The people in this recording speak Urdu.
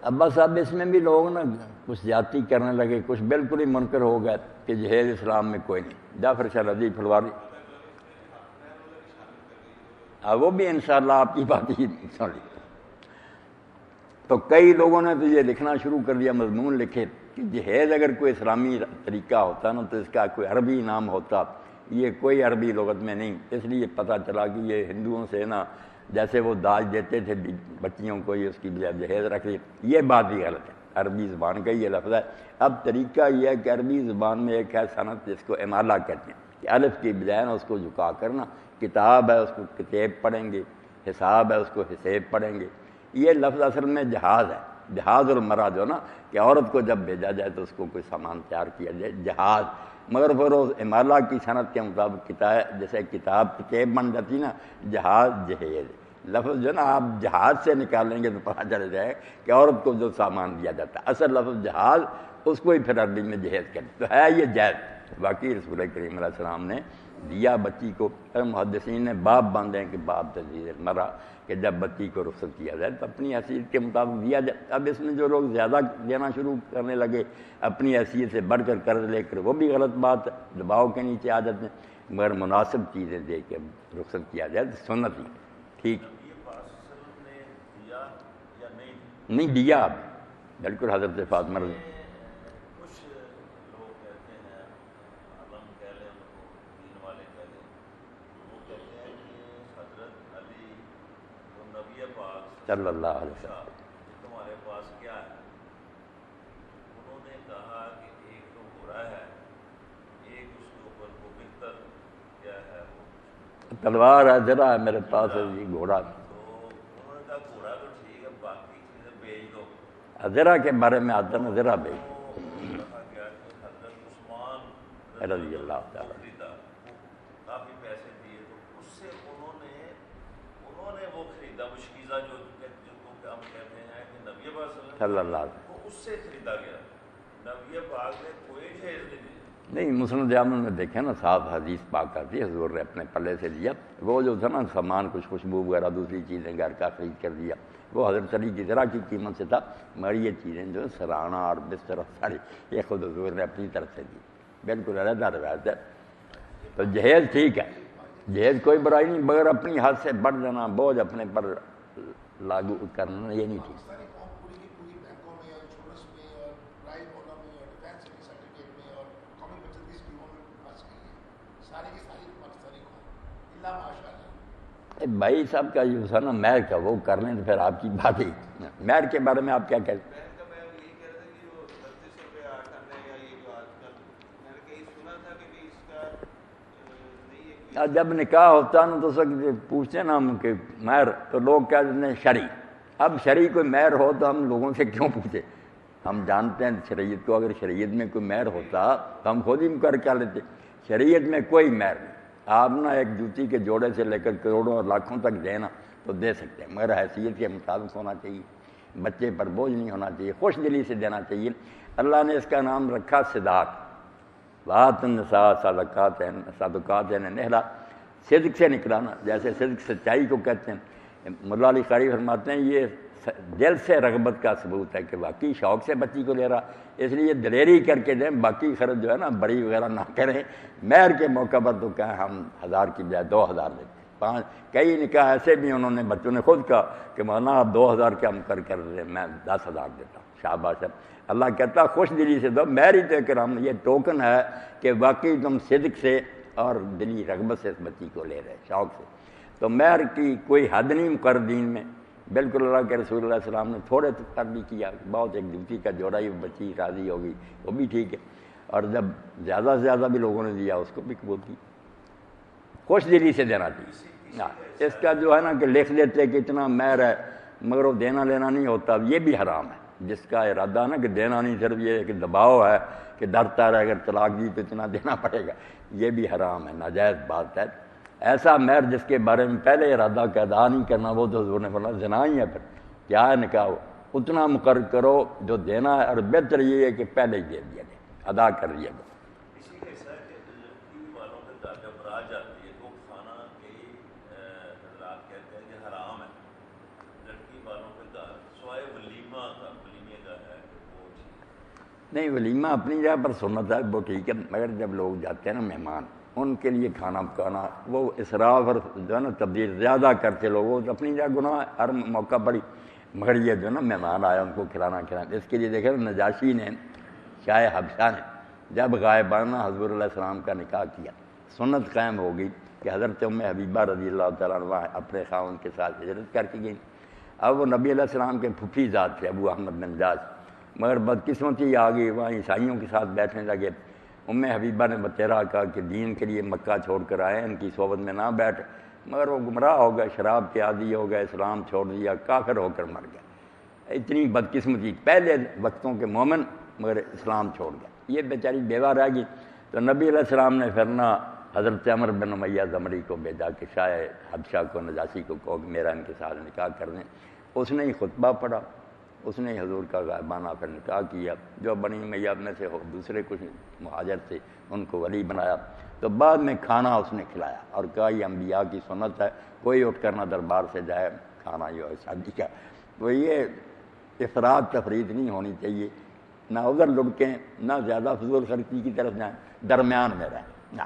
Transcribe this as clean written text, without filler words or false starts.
اب بس اب اس میں بھی لوگ نا کچھ زیادتی کرنے لگے، کچھ بالکل ہی منکر ہو گئے کہ جہیز اسلام میں کوئی نہیں۔ جعفر شاہ رضی پھلواری، وہ بھی انشاءاللہ آپ کی بات ہی سن لی۔ تو کئی لوگوں نے تو یہ لکھنا شروع کر دیا، مضمون لکھے کہ جہیز اگر کوئی اسلامی طریقہ ہوتا نا تو اس کا کوئی عربی نام ہوتا، یہ کوئی عربی لغت میں نہیں، اس لیے پتہ چلا کہ یہ ہندوؤں سے نا جیسے وہ داج دیتے تھے بچیوں کو، یہ اس کی بجائے جہیز رکھ لی، یہ بات بھی غلط ہے، عربی زبان کا یہ لفظ ہے۔ اب طریقہ یہ ہے کہ عربی زبان میں ایک ہے صنعت جس کو امالہ کہتے ہیں، کہ الف کی بجائے نا اس کو جھکا کرنا، کتاب ہے اس کو کتاب پڑھیں گے، حساب ہے اس کو حساب پڑھیں گے۔ یہ لفظ اصل میں جہاز ہے، جہاز المرا جو نا کہ عورت کو جب بھیجا جائے تو اس کو کوئی سامان تیار کیا جائے، جہاز، مگر پھر اس امالہ کی صنعت کے مطابق کتاب، جیسے کتاب کتاب بن جاتی نا، جہاز جہیز، لفظ جو نا آپ جہاز سے نکالیں گے تو پتہ چل جائے کہ عورت کو جو سامان دیا جاتا ہے، اصل لفظ جہاز، اس کو ہی پھر عربی میں جہیز کہتے، تو ہے یہ جائز۔ باقی رسول کریم علیہ السلام نے دیا بچی کو، محدثین نے باب باندھے کہ باب تجویز المرأہ، کہ جب بچی کو رخصت کیا جائے تو اپنی حیثیت کے مطابق دیا جائے۔ اب اس میں جو لوگ زیادہ دینا شروع کرنے لگے، اپنی حیثیت سے بڑھ کر قرض لے کر، وہ بھی غلط بات ہے، دباؤ کے نیچے آ جاتے ہیں، مگر مناسب چیزیں دے کے رخصت کیا جائے تو سنت ہی ٹھیک نہیں دیا۔ اب بالکل حضرت فاطمہ رضی صلی اللہ علیہ وسلم، تمہارے پاس کیا ہے؟ انہوں نے کہا کہ ایک تو گھوڑا ہے، ایک اس کے اوپر وہ بہتر کیا ہے، وہ تلوار ہے، ذرا ہے میرے پاس ہے جی گھوڑا۔ تو انہوں نے کہا گھوڑا تو ٹھیک ہے، باقی چیزیں بیچ دو۔ ذرا کے بارے میں آتا نا، ذرا بھائی کہا گیا کہ حضرت عثمان رضی اللہ تعالیٰ، خریدا، کافی پیسے دیے، تو اس سے انہوں نے وہ خریدا، مشکیزہ جو ہم کہتے ہیں کہ نبی پاک صلی اللہ علیہ وسلم، وہ اس سے خریدا گیا، نبی پاک نے کوئی جہیز نہیں دیا۔ نہیں مسلم جامع میں دیکھیں نا، صاف حدیث پاک آتی ہے، حضور نے اپنے پلے سے دیا، وہ جو تھا نا سامان کچھ خوشبو وغیرہ دوسری چیزیں گھر کا خرید کر دیا، وہ حضرت علی کی ذرا کی قیمت سے تھا، مگر یہ چیزیں جو سرانہ اور بستر ساری یہ خود حضور نے اپنی طرف سے دی، بالکل علیحدہ روایت ہے۔ تو جہیز ٹھیک ہے، جہیز کوئی برائی نہیں، مگر اپنی حد سے بڑھ جانا، بوجھ اپنے پر لاگو کرنا، یہ نہیں ٹھیک۔ بھائی صاحب کا یہ تھا نا مہر کا، وہ کر لیں تو پھر آپ کی بات ہی۔ مہر کے بارے میں آپ کیا کہتے ہیں؟ جب نکاح ہوتا نا تو سب پوچھتے نا ہم کہ مہر، تو لوگ کہتے ہیں شرعی۔ اب شرعی کوئی مہر ہو تو ہم لوگوں سے کیوں پوچھے؟ ہم جانتے ہیں شریعت کو، اگر شریعت میں کوئی مہر ہوتا تو ہم خود ہی مقرر کر لیتے۔ شریعت میں کوئی مہر نہیں، آپ نا ایک جوتی کے جوڑے سے لے کر کروڑوں اور لاکھوں تک دینا تو دے سکتے ہیں، مگر حیثیت کے مطابق ہونا چاہیے، بچے پر بوجھ نہیں ہونا چاہیے، خوش دلی سے دینا چاہیے۔ اللہ نے اس کا نام رکھا صداق، وآتوا النساء صدقاتہن نحلہ، صدق سے نکلانا، جیسے صدق سچائی کو کہتے ہیں۔ مولا علی قاری فرماتے ہیں یہ دل سے رغبت کا ثبوت ہے کہ واقعی شوق سے بچی کو لے رہا، اس لیے دلیری کر کے دیں، باقی خرچ جو ہے نا بڑی وغیرہ نہ کریں۔ مہر کے موقع پر تو کہیں ہم 1000 کی بجائے 2000 دیتے ہیں، کئی نکاح ایسے بھی انہوں نے بچوں نے خود کہا کہ مولانا آپ 2000 کا مقرر کر رہے ہیں، میں 10,000 دیتا ہوں، شاباش ہے۔ اللہ کہتا ہے خوش دلی سے دو، مہر ہی تو کرام، یہ ٹوکن ہے کہ واقعی تم صدق سے اور دلی رغبت سے اس بچی کو لے رہے، شوق سے۔ تو مہر کی کوئی حد نہیں مقرر دین میں، بالکل اللہ کے رسول اللہ علیہ السلام نے تھوڑے تک بھی کیا، بہت ایک جوتی کا جوڑا ہی بچی راضی ہوگی وہ بھی ٹھیک ہے، اور جب زیادہ سے زیادہ بھی لوگوں نے دیا اس کو بھی قبول کی، خوش دلی سے دینا چاہیے۔ اس کا جو ہے نا کہ لکھ دیتے کہ اتنا مہر ہے مگر وہ دینا لینا نہیں ہوتا، یہ بھی حرام ہے۔ جس کا ارادہ نا کہ دینا نہیں، صرف یہ کہ دباؤ ہے کہ ڈرتا رہے اگر طلاق دی تو اتنا دینا پڑے گا، یہ بھی حرام ہے، ناجائز بات ہے۔ ایسا مہر جس کے بارے میں پہلے ارادہ کا ادا نہیں کرنا، وہ تو حضور نے فرمایا زنا ہی ہے، پھر کیا ہے نکاح، اتنا مقرر کرو جو دینا ہے، اور بہتر یہ ہے کہ پہلے ہی دے دیا جائے، ادا کر دیا جائے۔ اسی کے ساتھ لڑکی والوں کے گھر جب برات جاتی ہے تو کھانا کئی حضرات کہتے ہیں کہ حرام ہے، لڑکی والوں کے گھر سوائے ولیمہ کا، نہیں ولیمہ اپنی جگہ پر سنت ہے وہ ٹھیک ہے، مگر جب لوگ جاتے ہیں نا مہمان ان کے لیے کھانا پکانا وہ اسراف اور جو ہے نا تبدیل زیادہ کرتے لوگ، وہ اپنی جگہ گناہ ہر موقع پڑی، مگر یہ جو ہے نا مہمان آیا ان کو کھلانا اس کے لیے دیکھیں نجاشی نے شاہ حبشہ نے جب غائبانہ حضور علیہ السلام کا نکاح کیا سنت قائم ہو گئی کہ حضرت ام حبیبہ رضی اللہ تعالیٰ عنہ اپنے خاوند کے ساتھ ہجرت کر کے گئیں۔ اب وہ نبی علیہ السلام کے پھوپھی ذات تھے ابو احمد بن جاش، مگر بدقسمتی آ گئی، وہاں عیسائیوں کے ساتھ بیٹھنے لگے۔ ام حبیبہ نے بتیرا کہا کہ دین کے لیے مکہ چھوڑ کر آئے، ان کی صحبت میں نہ بیٹھ، مگر وہ گمراہ ہو گئے، شراب کے عادی ہو گئے، اسلام چھوڑ دیا، کافر ہو کر مر گئے۔ اتنی بدقسمتی، پہلے وقتوں کے مومن مگر اسلام چھوڑ گئے، یہ بیچاری بیوہ رہ گئی۔ تو نبی علیہ السلام نے پھرنا حضرت عمر بن امیہ زمری کو بھیجا کہ شاہ حبشہ کو نجاشی کو کہو کہ میرا ان کے ساتھ نکاح کر دیں۔ اس نے ہی خطبہ پڑھا، اس نے حضور کا غائبانہ پھر نکاح کیا، جو بنی امیہ میں سے دوسرے کچھ مہاجر تھے ان کو ولی بنایا۔ تو بعد میں کھانا اس نے کھلایا اور کہا یہ انبیاء کی سنت ہے، کوئی اٹھ کر نہ دربار سے جائے کھانا جو ہے شادی کا۔ تو یہ افراط تفریط نہیں ہونی چاہیے، نہ ادھر لڑکیں نہ زیادہ فضول خرچی کی طرف جائیں، درمیان میں رہیں۔ نہ